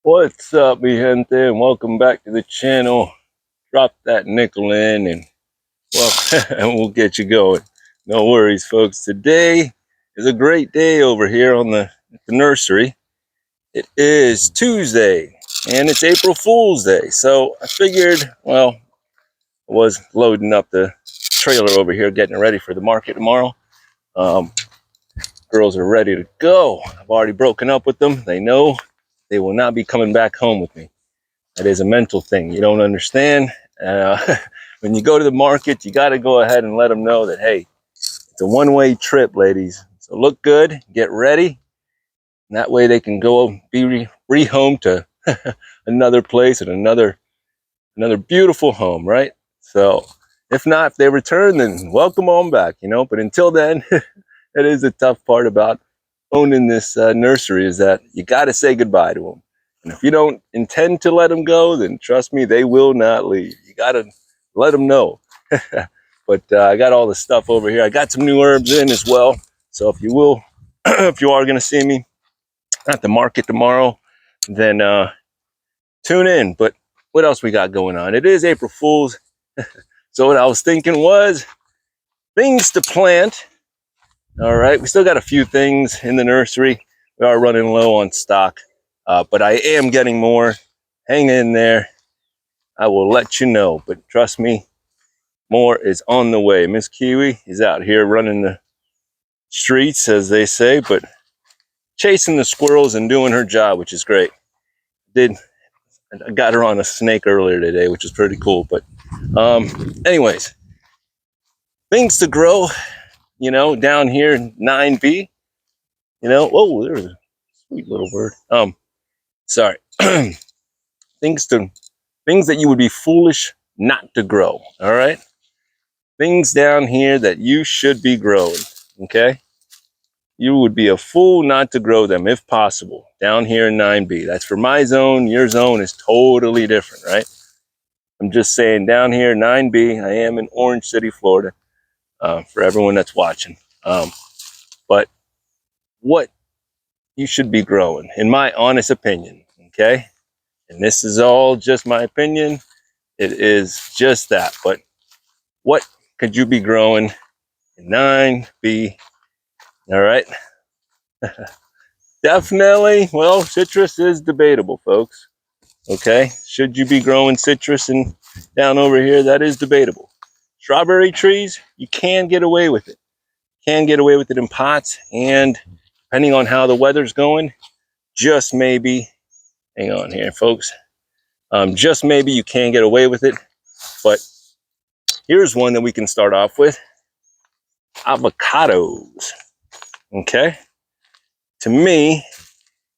What's up, mi gente, and welcome back to the channel. Drop that nickel in and well, and we'll get you going. No worries, folks. Today is a great day over here on the nursery. It is Tuesday and it's April Fool's Day. So I figured, well, I was loading up the trailer over here, getting it ready for the market tomorrow. Um, Girls are ready to go. I've already broken up with them. They know they will not be coming back home with me. That is a mental thing. You don't understand. Uh, when you go to the market, you got to go ahead and let them know that, hey, it's a one-way trip, ladies. So look good, get ready. And that way they can go be re-home to another place and another beautiful home, right? So if not, if they return, then welcome on back, you know. But until then, that is the tough part about owning this nursery, is that you got to say goodbye to them. And if you don't intend to let them go, then trust me, they will not leave. You got to let them know. But I got all the stuff over here. I got some new herbs in as well. So if you will, if you are going to see me at the market tomorrow, then tune in. But what else we got going on? It is April Fool's. So what I was thinking was things to plant. All right, we still got a few things in the nursery. We are running low on stock, but I am getting more. Hang in there. I will let you know, but trust me, more is on the way. Miss Kiwi is out here running the streets, as they say, but chasing the squirrels and doing her job, which is great. I got her on a snake earlier today, which is pretty cool. But anyways, things to grow, you know, down here in 9B, you know. Oh, there's a sweet little bird. Sorry. things to things that you would be foolish not to grow. All right, things down here that you should be growing. Okay, you would be a fool not to grow them if possible down here in 9B. That's for my zone. Your zone is totally different, right? I'm just saying, down here 9B, I am in Orange City, Florida, for everyone that's watching. But what you should be growing, in my honest opinion, okay, and this is all just my opinion, it is just that. But what could you be growing in 9B? All right. Definitely, well, citrus is debatable, folks. Okay, should you be growing citrus and down over here? That is debatable. Strawberry trees, you can get away with it. Can get away with it in pots, and depending on how the weather's going, just maybe, hang on here, folks, just maybe you can get away with it. But here's one that we can start off with: avocados. Okay, to me,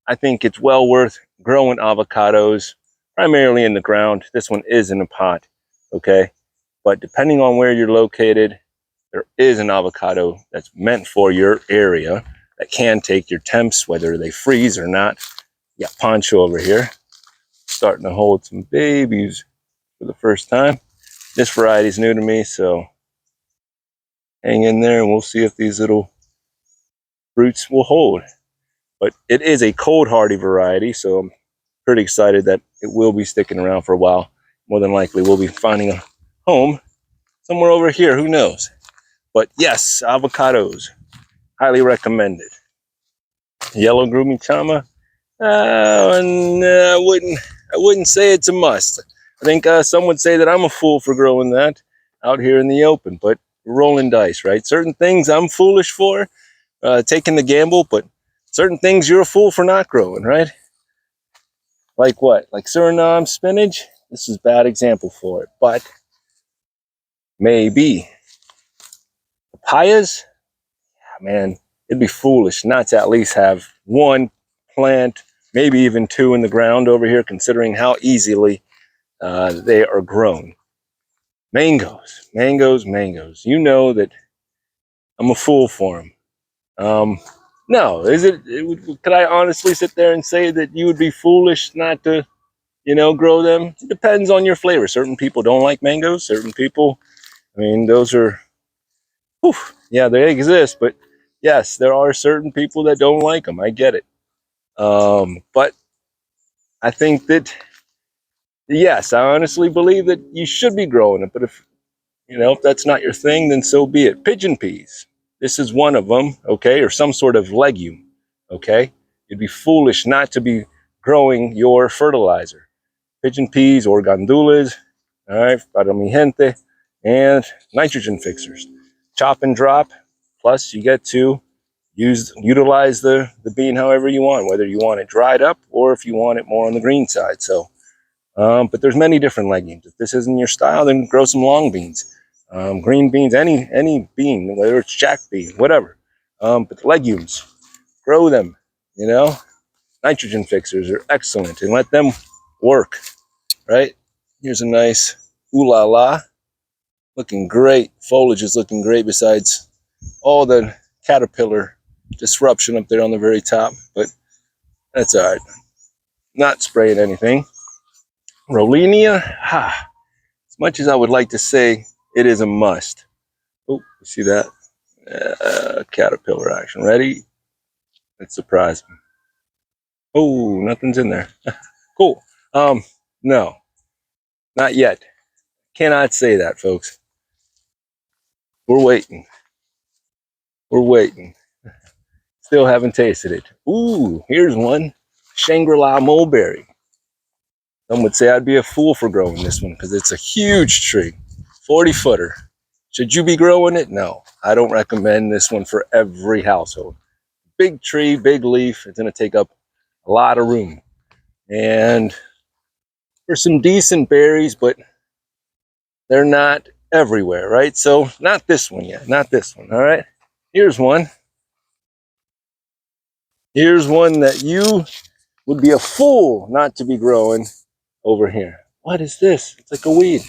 I think it's well worth growing avocados, primarily in the ground. This one is in a pot, okay? But depending on where you're located, there is an avocado that's meant for your area that can take your temps, whether they freeze or not. You got Poncho over here, starting to hold some babies for the first time. This variety is new to me, so hang in there and we'll see if these little fruits will hold. But it is a cold hardy variety, so I'm pretty excited that it will be sticking around for a while. More than likely, we'll be finding a home somewhere over here. Who knows? But yes, avocados, highly recommended. Yellow Groovy Chama, no, I wouldn't say it's a must. I think some would say that I'm a fool for growing that out here in the open, but rolling dice, right? Certain things I'm foolish for, taking the gamble, but certain things you're a fool for not growing, right? Like what? Like Suriname spinach? This is a bad example for it, but maybe. Papayas? Man, it'd be foolish not to at least have one plant, maybe even two in the ground over here, considering how easily they are grown. Mangoes, mangoes, mangoes. You know that I'm a fool for them. No, could I honestly sit there and say that you would be foolish not to, you know, grow them? It depends on your flavor. Certain people don't like mangoes. Certain people, I mean, those are, whew, yeah, they exist. But yes, there are certain people that don't like them. I get it. But I think that, yes, I honestly believe that you should be growing it. But if, if that's not your thing, then so be it. Pigeon peas. This is one of them, okay, or some sort of legume, okay? You'd be foolish not to be growing your fertilizer. Pigeon peas or gandules, all right, para mi gente, and nitrogen fixers. Chop and drop, plus you get to utilize the bean however you want, whether you want it dried up or if you want it more on the green side. So, but there's many different legumes. If this isn't your style, then grow some long beans, green beans, any bean, whether it's jack bean, whatever. But the legumes, grow them. Nitrogen fixers are excellent, and let them work. Right? Here's a nice ooh la la, looking great. Foliage is looking great. Besides all the caterpillar disruption up there on the very top, but that's all right. Not spraying anything. Rolenia, as much as I would like to say it is a must. Oh, you see that? Caterpillar action. Ready? That surprised me. Oh, nothing's in there. Cool. No, not yet. Cannot say that, folks. We're waiting. We're waiting. Still haven't tasted it. Ooh, here's one. Shangri-La mulberry. Some would say I'd be a fool for growing this one because it's a huge tree. 40-footer. Should you be growing it? No. I don't recommend this one for every household. Big tree, big leaf. It's going to take up a lot of room. And there's some decent berries, but they're not everywhere, right? So not this one yet. Not this one, all right? Here's one. Here's one that you would be a fool not to be growing over here. What is this? It's like a weed.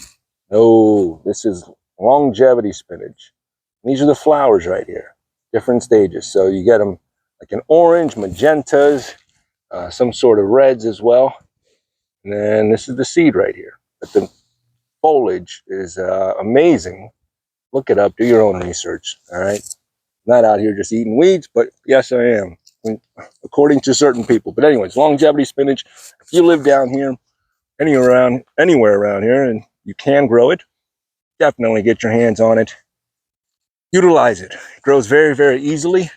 No, this is longevity spinach. These are the flowers right here, different stages. So you get them like an orange, magentas, some sort of reds as well. And then this is the seed right here. But the foliage is amazing. Look it up, do your own research, all right? Not out here just eating weeds, but yes, I am, according to certain people. But anyways, longevity spinach. If you live down here, anywhere around here, and you can grow it, definitely get your hands on it. Utilize it. It grows very, very easily,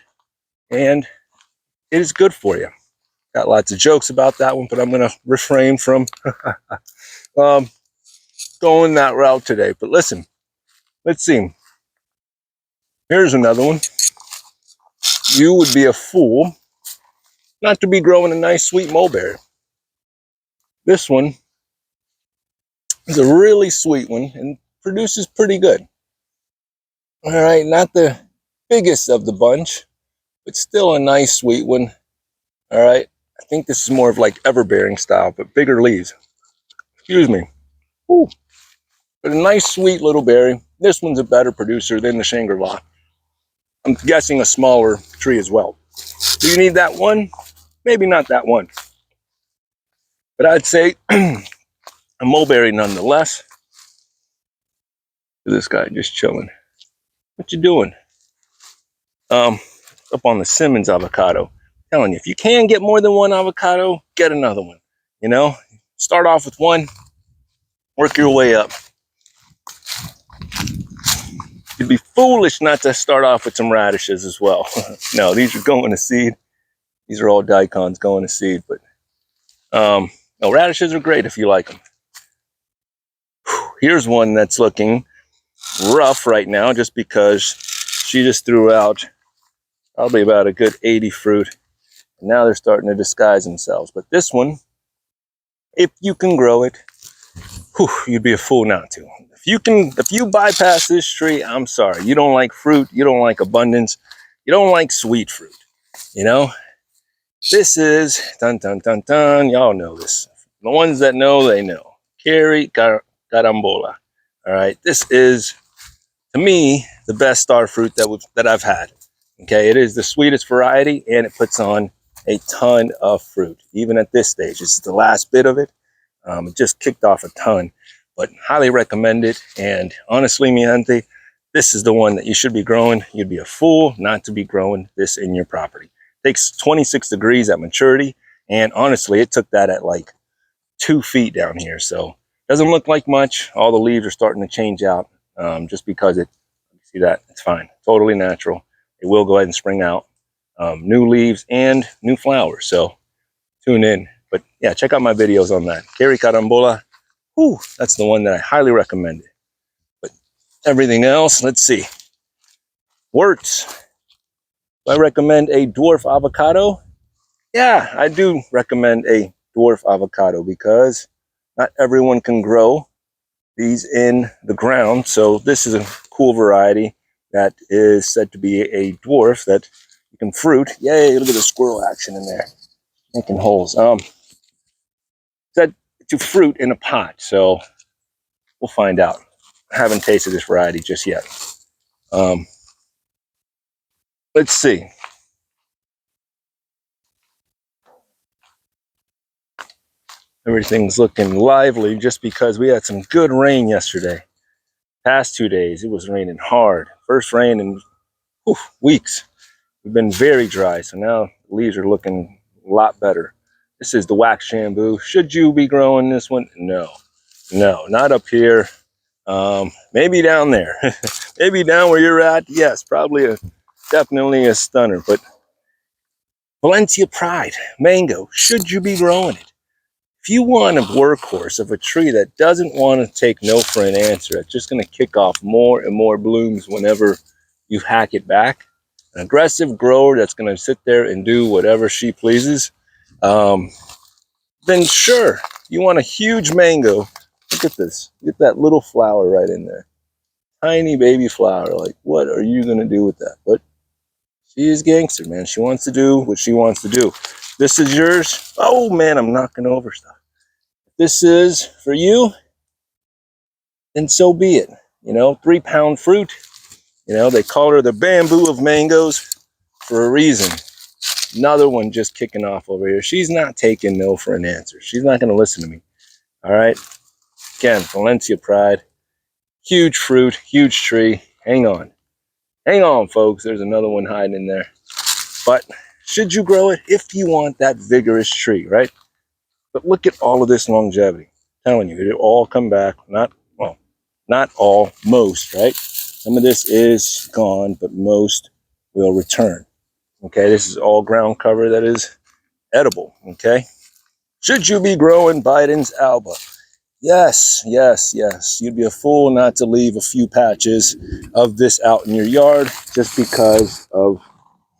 and it is good for you. Got lots of jokes about that one, but I'm going to refrain from going that route today. But listen, let's see. Here's another one. You would be a fool not to be growing a nice sweet mulberry. This one is a really sweet one and produces pretty good. All right, not the biggest of the bunch, but still a nice sweet one. All right, I think this is more of like everbearing style, but bigger leaves. Excuse me. Ooh. But a nice sweet little berry. This one's a better producer than the Shangri-La. I'm guessing a smaller tree as well. Do you need that one? Maybe not that one. But I'd say a mulberry nonetheless. This guy just chilling. What you doing? Up on the Simmons avocado. I'm telling you, if you can get more than one avocado, get another one. Start off with one, work your way up. You'd be foolish not to start off with some radishes as well. No, these are going to seed. These are all daikons going to seed, but no, radishes are great if you like them. Here's one that's looking rough right now just because she just threw out probably about a good 80 fruit. And now they're starting to disguise themselves. But this one, if you can grow it, you'd be a fool not to. If you bypass this tree, I'm sorry. You don't like fruit. You don't like abundance. You don't like sweet fruit. This is, dun, dun, dun, dun. Y'all know this. The ones that know, they know. Carry carambola. All right. This is, to me, the best star fruit that I've had. Okay. It is the sweetest variety, and it puts on a ton of fruit. Even at this stage, this is the last bit of it. It just kicked off a ton. But highly recommend it. And honestly, mi gente, this is the one that you should be growing. You'd be a fool not to be growing this in your property. It takes 26 degrees at maturity. And honestly, it took that at like 2 feet down here. So doesn't look like much. All the leaves are starting to change out just because see that? It's fine. Totally natural. It will go ahead and spring out. New leaves and new flowers. So tune in. But yeah, check out my videos on that. Keri Carambola. Whew, that's the one that I highly recommend. But everything else, let's see. Worts. Do I recommend a dwarf avocado? Yeah, I do recommend a dwarf avocado because not everyone can grow these in the ground. So this is a cool variety that is said to be a dwarf that you can fruit. Yay, look at the squirrel action in there, making holes. Said to fruit in a pot, so we'll find out. I haven't tasted this variety just yet. Let's see. Everything's looking lively just because we had some good rain yesterday. Past 2 days, it was raining hard. First rain in weeks. We've been very dry, so now the leaves are looking a lot better. This is the wax bamboo. Should you be growing this one? No, not up here. Maybe down there. Maybe down where you're at. Yes, probably definitely a stunner. But Valencia Pride mango. Should you be growing it? If you want a workhorse of a tree that doesn't want to take no for an answer, it's just going to kick off more and more blooms whenever you hack it back. An aggressive grower that's going to sit there and do whatever she pleases, then sure, you want a huge mango. Look at this. Look at that little flower right in there. Tiny baby flower. Like, what are you going to do with that? But she is gangster, man. She wants to do what she wants to do. This is yours. Oh, man, I'm knocking over stuff. This is for you, then so be it. 3-pound fruit. They call her the bamboo of mangoes for a reason. Another one just kicking off over here. She's not taking no for an answer. She's not going to listen to me. All right. Again, Valencia Pride. Huge fruit, huge tree. Hang on. Hang on, folks. There's another one hiding in there. But should you grow it if you want that vigorous tree, right? But look at all of this longevity. I'm telling you, it'll all come back. Not all, most, right? Some of this is gone, but most will return. Okay, this is all ground cover that is edible. Okay, should you be growing Biden's Alba? Yes, yes, yes. You'd be a fool not to leave a few patches of this out in your yard just because of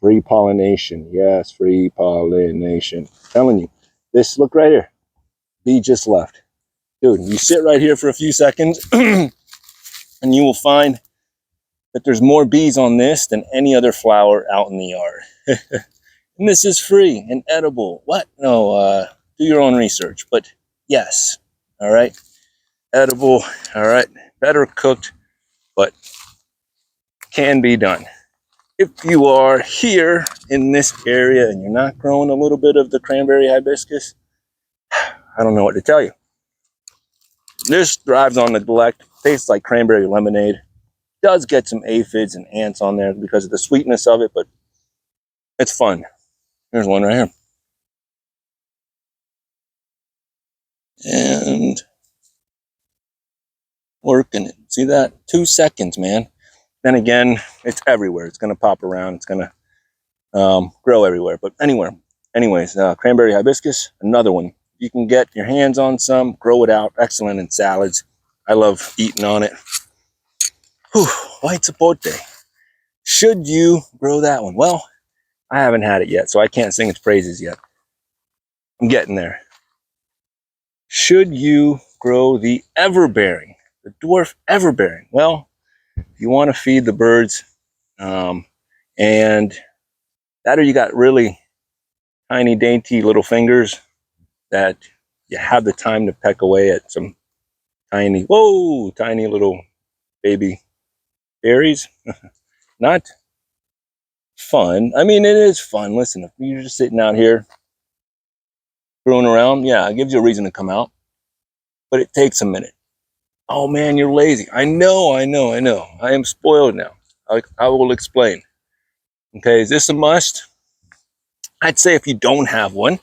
free pollination. Yes, free pollination. I'm telling you, this, look right here. Bee just left. Dude, you sit right here for a few seconds and you will find that there's more bees on this than any other flower out in the yard. And this is free and edible. What? No, do your own research. But yes, all right, edible, all right, better cooked, but can be done. If you are here in this area and you're not growing a little bit of the cranberry hibiscus, I don't know what to tell you. This thrives on neglect. Tastes like cranberry lemonade. Does get some aphids and ants on there because of the sweetness of it, but it's fun. There's one right here. And working it. See that? 2 seconds, man. Then again, it's everywhere. It's going to pop around. It's going to grow everywhere. But anyways, cranberry hibiscus, another one. You can get your hands on some, grow it out. Excellent in salads. I love eating on it. Whew, white sapote. Should you grow that one? Well, I haven't had it yet, so I can't sing its praises yet. I'm getting there. Should you grow the everbearing, the dwarf everbearing? Well, if you want to feed the birds, and that, or you got really tiny, dainty little fingers that you have the time to peck away at some tiny little baby berries. Not fun. I mean, it is fun. Listen, if you're just sitting out here screwing around, yeah, it gives you a reason to come out, but it takes a minute. Oh man, you're lazy. I know. I am spoiled now. I will explain. Okay, is this a must? I'd say if you don't have one,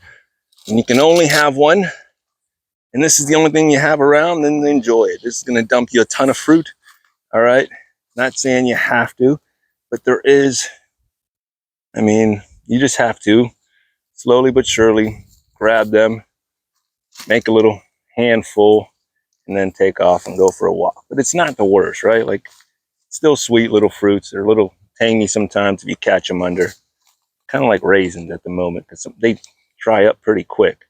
and you can only have one and this is the only thing you have around, then enjoy it. This is going to dump you a ton of fruit. All right. Not saying you have to, but there is, I mean, you just have to slowly but surely grab them, make a little handful, and then take off and go for a walk. But it's not the worst, right? Like, still sweet little fruits. They're a little tangy sometimes if you catch them under. Kind of like raisins at the moment, because they dry up pretty quick.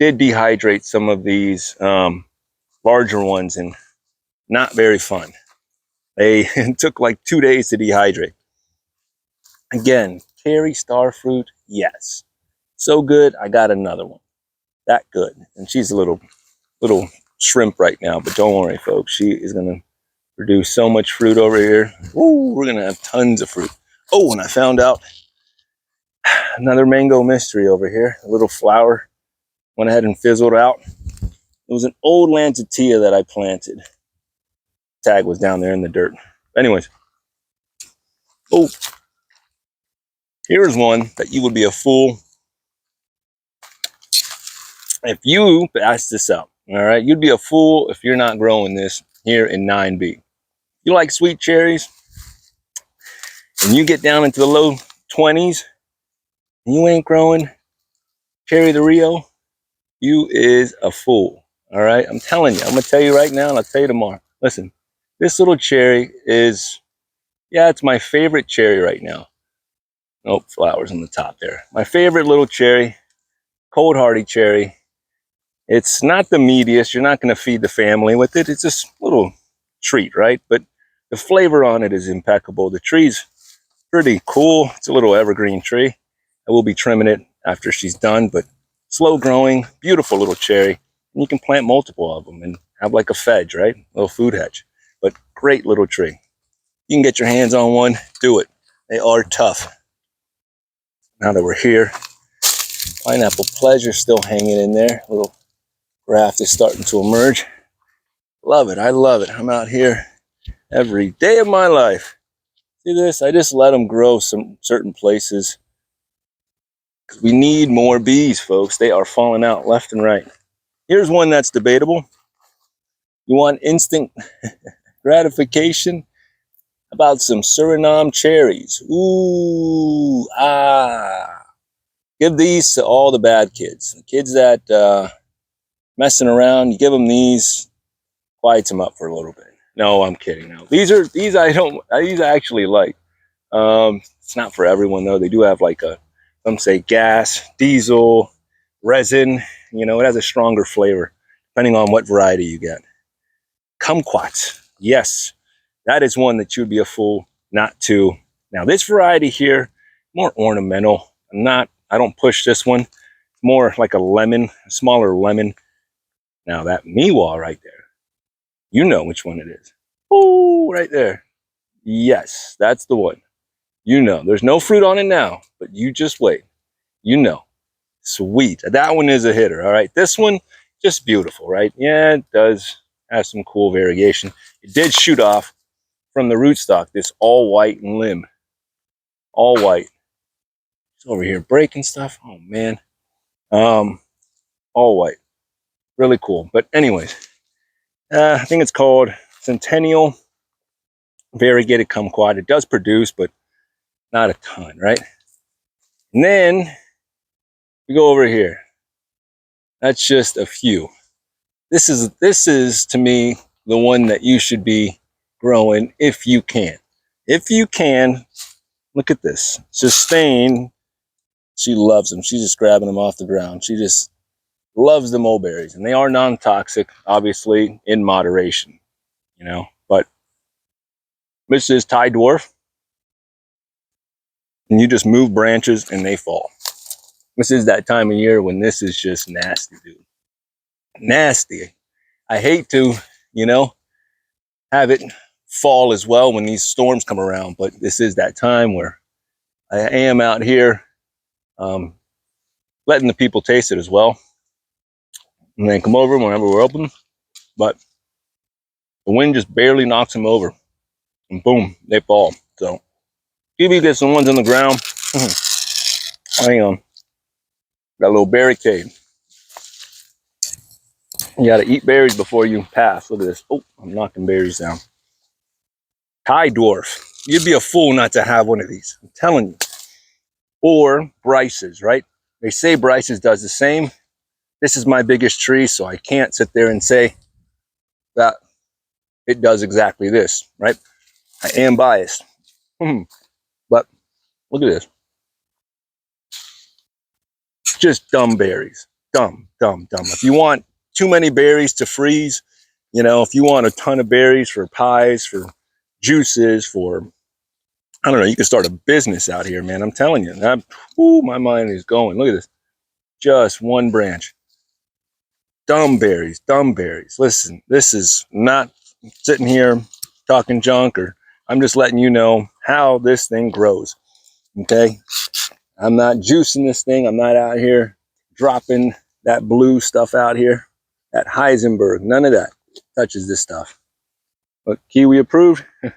Did dehydrate some of these larger ones, and not very fun. They took like 2 days to dehydrate. Again, cherry star fruit, yes. So good, I got another one. That good. And she's a little shrimp right now, but don't worry, folks. She is going to produce so much fruit over here. Ooh, we're going to have tons of fruit. Oh, and I found out another mango mystery over here. A little flower went ahead and fizzled out. It was an old Lancettia that I planted. Tag was down there in the dirt. Anyways. Oh, here's one that you would be a fool if you pass this up. All right, you'd be a fool if you're not growing this here in 9B. You like sweet cherries, and you get down into the low 20s, and you ain't growing Cherry the Rio, you is a fool. All right, I'm telling you. I'm gonna tell you right now, and I'll tell you tomorrow. Listen, this little cherry is, yeah, it's my favorite cherry right now. Nope, flowers on the top there. My favorite little cherry, cold hardy cherry. It's not the meatiest. You're not going to feed the family with it. It's just a little treat, right? But the flavor on it is impeccable. The tree's pretty cool. It's a little evergreen tree. I will be trimming it after she's done, but slow growing, beautiful little cherry. And you can plant multiple of them and have like a fedge, right? A little food hedge. But great little tree. You can get your hands on one, do it. They are tough. Now that we're here, Pineapple Pleasure still hanging in there. Little graft is starting to emerge. Love it. I love it. I'm out here every day of my life. See this? I just let them grow some certain places. We need more bees, folks. They are falling out left and right. Here's one that's debatable. You want instant gratification? How about some Suriname cherries? Ooh, ah. Give these to all the bad kids. The kids that messing around, you give them these, quiets them up for a little bit. No, I'm kidding. No, these I actually like. It's not for everyone though. They do have like some say gas, diesel, resin. You know, it has a stronger flavor depending on what variety you get. Kumquats, yes, that is one that you'd be a fool not to. Now this variety here, more ornamental. I don't push this one. More like a lemon, a smaller lemon. Now that Miwa right there, you know which one it is. Oh, right there. Yes, that's the one. You know, there's no fruit on it now, but you just wait. You know, sweet. That one is a hitter. All right, this one, just beautiful, right? Yeah, it does have some cool variegation. It did shoot off from the rootstock, this all white limb. All white. It's over here breaking stuff. Oh man. All white. Really cool. But anyways, I think it's called Centennial Variegated Kumquat. It does produce, but not a ton, right? And then we go over here. That's just a few. This is to me the one that you should be growing if you can. If you can, look at this. Sustain. She loves them. She's just grabbing them off the ground. She just loves the mulberries, and they are non-toxic, obviously in moderation, you know. But this is Thai dwarf, and you just move branches and they fall. This is that time of year when this is just nasty, dude. Nasty. I hate to, you know, have it fall as well when these storms come around, but this is that time where I am out here letting the people taste it as well. And then come over whenever we're open. But the wind just barely knocks them over. And boom, they fall. So maybe get some ones on the ground. Hang on. Got a little barricade. You got to eat berries before you pass. Look at this. Oh, I'm knocking berries down. High dwarf. You'd be a fool not to have one of these. I'm telling you. Or Bryce's, right? They say Bryce's does the same. This is my biggest tree, so I can't sit there and say that it does exactly this, right? I am biased. But look at this. Just dumb berries. Dumb. If you want too many berries to freeze, you know, if you want a ton of berries for pies, for juices, for, I don't know, you can start a business out here, man. I'm telling you. My mind is going. Look at this. Just one branch. Dumb berries. Listen, this is not sitting here talking junk, or I'm just letting you know how this thing grows. Okay? I'm not juicing this thing. I'm not out here dropping that blue stuff out here. That Heisenberg, none of that touches this stuff. Look, kiwi approved. What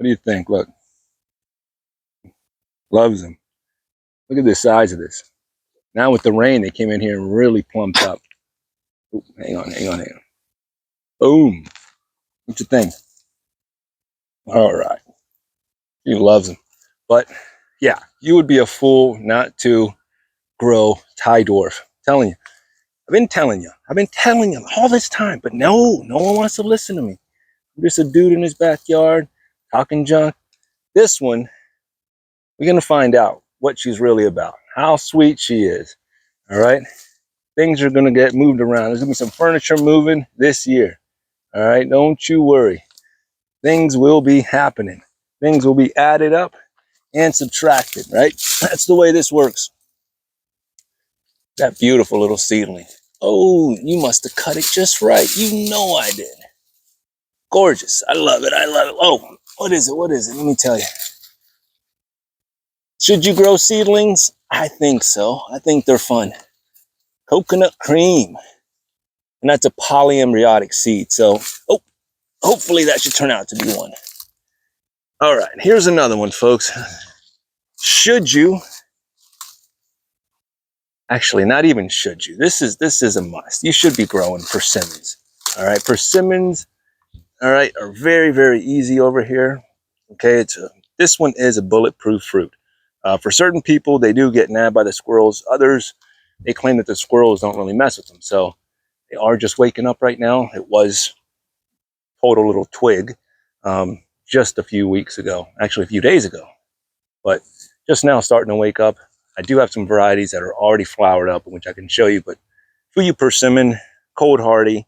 do you think? Look. Loves them. Look at the size of this. Now with the rain, they came in here and really plumped up. Ooh, hang on. Boom. What you think? All right. He loves them. But yeah, you would be a fool not to grow Thai dwarf. I'm telling you. I've been telling you all this time, but no one wants to listen to me. I'm just a dude in his backyard talking junk. This one, we're going to find out what she's really about, how sweet she is. All right. Things are going to get moved around. There's going to be some furniture moving this year. All right. Don't you worry. Things will be happening. Things will be added up and subtracted, right? That's the way this works. That beautiful little seedling. Oh, you must have cut it just right. You know I did. Gorgeous. I love it. Oh, what is it? Let me tell you. Should you grow seedlings? I think so. I think they're fun. Coconut cream. And that's a polyembryotic seed. So, hopefully that should turn out to be one. All right, here's another one, folks. Should you, actually, not even should you. This is a must. You should be growing persimmons. All right, persimmons, all right, are very, very easy over here. Okay, this one is a bulletproof fruit. For certain people, they do get nabbed by the squirrels. Others, they claim that the squirrels don't really mess with them. So they are just waking up right now. It was total little twig just a few weeks ago, actually a few days ago, but just now starting to wake up. I do have some varieties that are already flowered up, which I can show you, but for you persimmon, cold hardy,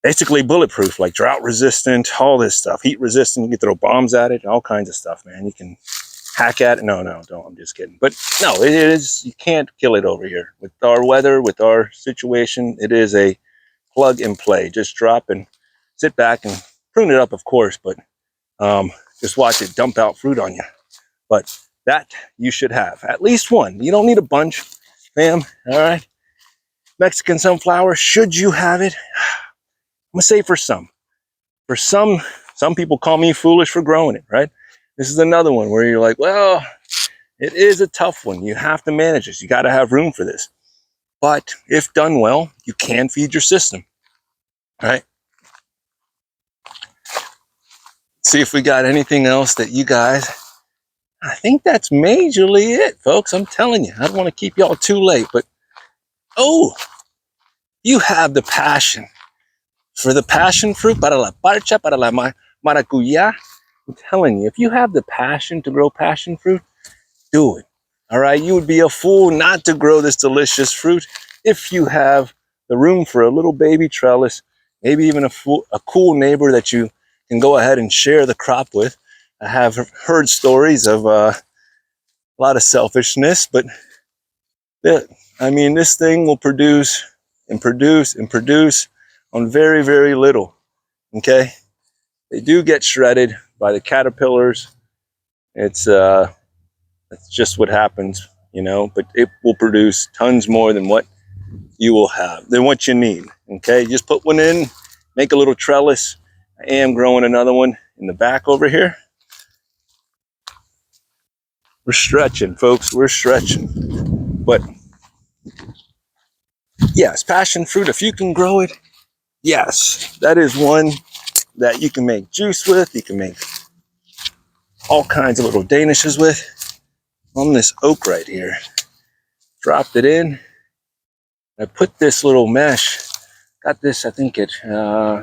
basically bulletproof, like drought resistant, all this stuff, heat resistant. You can throw bombs at it, all kinds of stuff, man. You can hack at it. No, don't. I'm just kidding. But no, it is, you can't kill it over here. With our weather, with our situation, it is a plug and play. Just drop and sit back and prune it up, of course, but just watch it dump out fruit on you. But that you should have at least one. You don't need a bunch, fam. All right. Mexican sunflower, should you have it? I'm gonna say for some people call me foolish for growing it, right? This is another one where you're like, well, it is a tough one. You have to manage this. You got to have room for this. But if done well, you can feed your system, right? See if we got anything else that you guys, I think that's majorly it, folks. I'm telling you, I don't want to keep y'all too late, but oh, you have the passion for the passion fruit, para la parcha, para la maracuya. I'm telling you, if you have the passion to grow passion fruit, do it. All right. You would be a fool not to grow this delicious fruit if you have the room for a little baby trellis, maybe even a cool neighbor that you can go ahead and share the crop with. I have heard stories of a lot of selfishness, but I mean, this thing will produce and produce and produce on very, very little. Okay. They do get shredded by the caterpillars. That's just what happens, you know, but it will produce tons more than what you will have, than what you need. Okay, just put one in, make a little trellis. I am growing another one in the back over here. We're stretching, folks, we're stretching. But Yes, passion fruit, if you can grow it, yes, that is one that you can make juice with. You can make all kinds of little danishes with. On this oak right here, dropped it in. I put this little mesh, got this, I think I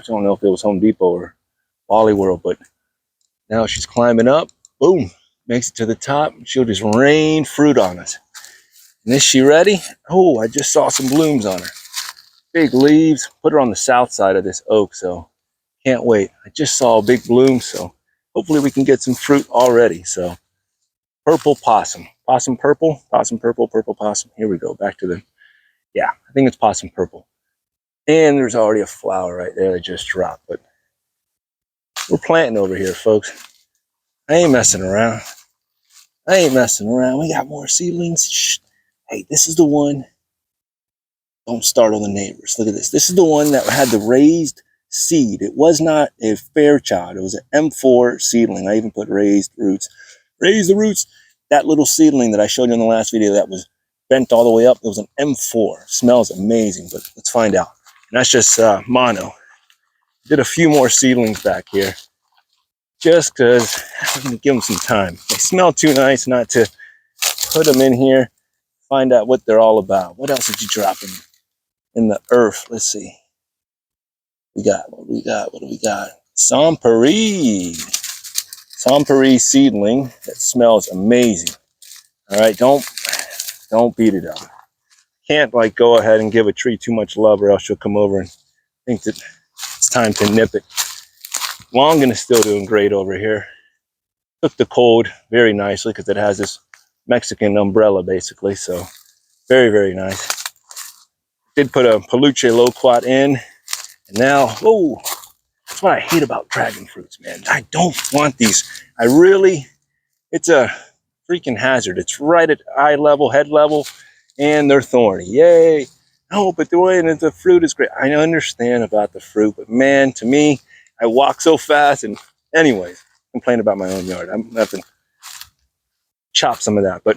don't know if it was Home Depot or Wally World, but now she's climbing up, boom, makes it to the top. She'll just rain fruit on us. And is she ready? Oh, I just saw some blooms on her. Big leaves, put her on the south side of this oak, so can't wait. I just saw a big bloom, so hopefully we can get some fruit already. So purple possum, possum purple, purple possum. Here we go, back to the, yeah, I think it's possum purple. And there's already a flower right there that just dropped, but we're planting over here, folks. I ain't messing around. I ain't messing around. We got more seedlings. Shh. Hey, this is the one. Don't startle the neighbors. Look at this. This is the one that had the raised seed. It was not a Fairchild. It was an M4 seedling. I even put raised roots. Raise the roots. That little seedling that I showed you in the last video that was bent all the way up, it was an M4. Smells amazing, but let's find out. And that's just mono. Did a few more seedlings back here just because I'm going to give them some time. They smell too nice not to put them in here, find out what they're all about. What else did you drop in the earth? Let's see. What do we got? Sampari seedling that smells amazing. All right, don't beat it up. Can't like go ahead and give a tree too much love or else she'll come over and think that it's time to nip it. Longan is still doing great over here. Took the cold very nicely because it has this Mexican umbrella basically, so very, very nice. Did put a peluche loquat in, and now, oh, that's what I hate about dragon fruits, man. I don't want these. It's a freaking hazard. It's right at eye level, head level, and they're thorny. Yay. No, but the way the fruit is great. I understand about the fruit, but man, to me, I walk so fast, and anyways, complain about my own yard. I'm gonna have to chop some of that. But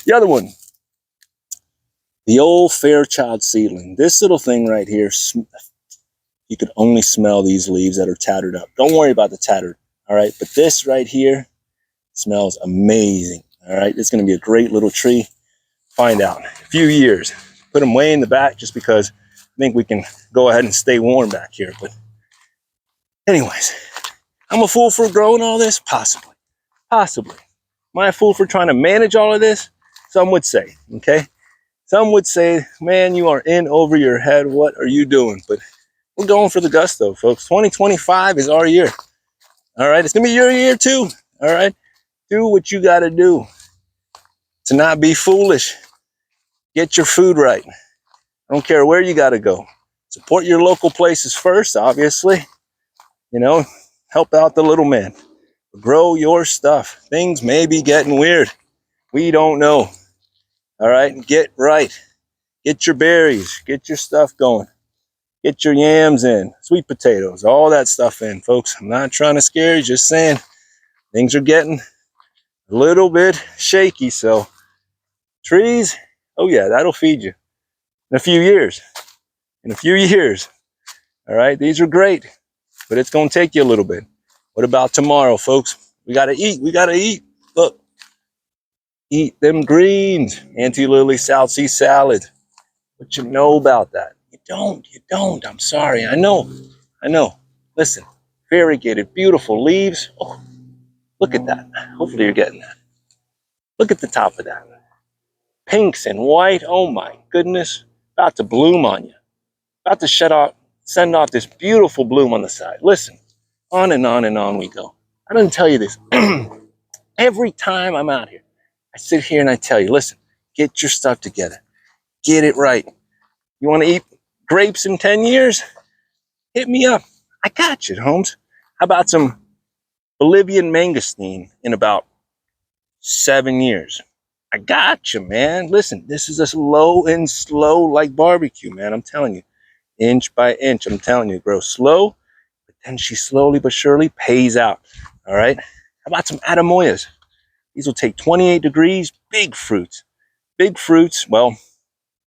the other one, the old Fairchild seedling. This little thing right here, you could only smell these leaves that are tattered up. Don't worry about the tattered, all right? But this right here smells amazing, all right? It's gonna be a great little tree. Find out. A few years. Put them way in the back just because I think we can go ahead and stay warm back here. But anyways, I'm a fool for growing all this? Possibly. Possibly. Am I a fool for trying to manage all of this? Some would say, okay? Some would say, man, you are in over your head. What are you doing? But we're going for the gusto, folks. 2025 is our year. All right? It's going to be your year too. All right? Do what you got to do to not be foolish. Get your food right. I don't care where you got to go. Support your local places first, obviously. You know, help out the little man. Grow your stuff. Things may be getting weird. We don't know. All right? Get right. Get your berries. Get your stuff going. Get your yams in. Sweet potatoes. All that stuff in, folks. I'm not trying to scare you. Just saying things are getting a little bit shaky. So trees, oh yeah, that'll feed you in a few years. In a few years. All right? These are great, but it's going to take you a little bit. What about tomorrow, folks? We got to eat. We got to eat. Look. Eat them greens. Auntie Lily South Sea salad. What you know about that? You don't. I'm sorry. I know. Listen, variegated, beautiful leaves. Oh, look at that. Hopefully you're getting that. Look at the top of that. Pinks and white. Oh my goodness. About to bloom on you. About to send off this beautiful bloom on the side. Listen, on and on and on we go. I didn't tell you this. Every time I'm out here, I sit here and I tell you, listen, get your stuff together. Get it right. You want to eat grapes in 10 years? Hit me up. I got you, Holmes. How about some Bolivian mangosteen in about 7 years? I got you, man. Listen, this is a slow like barbecue, man. I'm telling you, inch by inch. I'm telling you, grow slow, but then she slowly but surely pays out. All right. How about some Adamoyas? These will take 28 degrees. Big fruits. Big fruits. Well,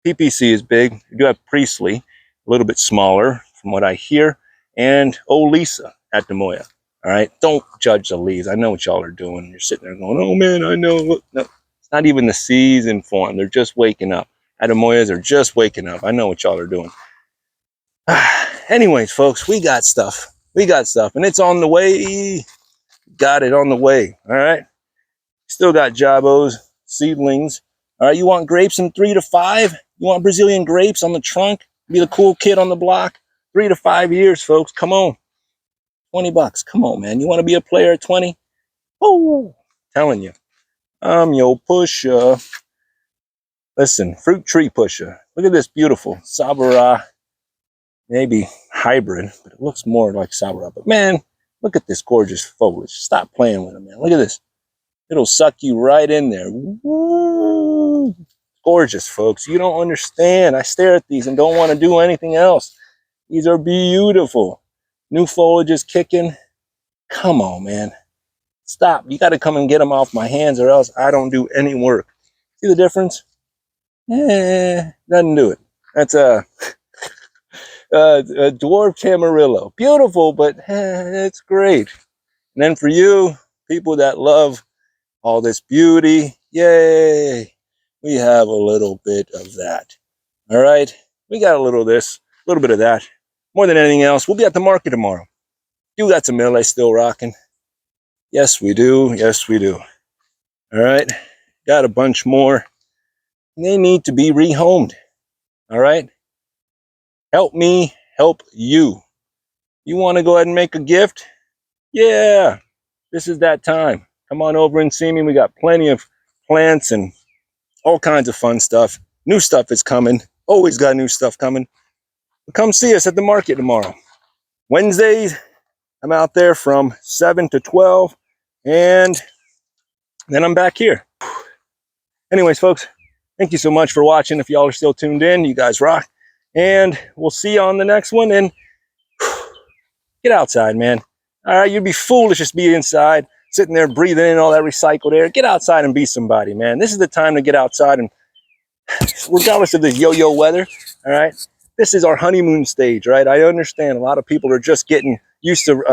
PPC is big. We do have Priestley, a little bit smaller from what I hear, and Lisa at Des Moines. All right, don't judge the leaves. I know what y'all are doing. You're sitting there going, "Oh man, I know." Look, no, it's not even the season for them. They're just waking up. At Des Moines, they're just waking up. I know what y'all are doing. Anyways, folks, we got stuff. We got stuff, and it's on the way. Got it on the way. All right. Still got Jabos, seedlings. All right, you want grapes in 3 to 5? You want Brazilian grapes on the trunk? Be the cool kid on the block. 3 to 5 years, folks. Come on. $20. Come on, man. You want to be a player at 20? Oh, telling you. I'm your pusher. Listen, fruit tree pusher. Look at this beautiful Sabara. Maybe hybrid, but it looks more like Sabara. But man, look at this gorgeous foliage. Stop playing with it, man. Look at this. It'll suck you right in there. Woo! Gorgeous, folks. You don't understand. I stare at these and don't want to do anything else. These are beautiful. New foliage is kicking. Come on, man. Stop. You got to come and get them off my hands or else I don't do any work. See the difference? Doesn't do it. That's a dwarf Camarillo. Beautiful, but it's great. And then for you, people that love all this beauty, yay, we have a little bit of that. All right, we got a little of this, a little bit of that. More than anything else, we'll be at the market tomorrow. You got some Millet still rocking? Yes, we do. Yes, we do. All right, got a bunch more. They need to be rehomed. All right, help me help you. You want to go ahead and make a gift? Yeah, this is that time. Come on over and see me. We got plenty of plants and all kinds of fun stuff. New stuff is coming. Always got new stuff coming. Come see us at the market tomorrow. Wednesdays, I'm out there from 7 to 12. And then I'm back here. Anyways, folks, thank you so much for watching. If y'all are still tuned in, you guys rock. And we'll see you on the next one. And get outside, man. All right, you'd be foolish just be inside, sitting there breathing in all that recycled air. Get outside and be somebody, man. This is the time to get outside, and regardless of the yo-yo weather, all right, this is our honeymoon stage, right? I understand a lot of people are just getting used to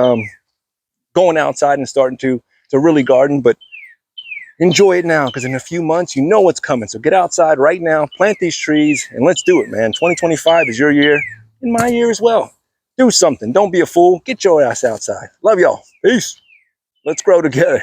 going outside and starting to really garden, but enjoy it now, because in a few months, you know what's coming. So get outside right now, plant these trees, and let's do it, man. 2025 is your year, and my year as well. Do something. Don't be a fool. Get your ass outside. Love y'all. Peace. Let's grow together.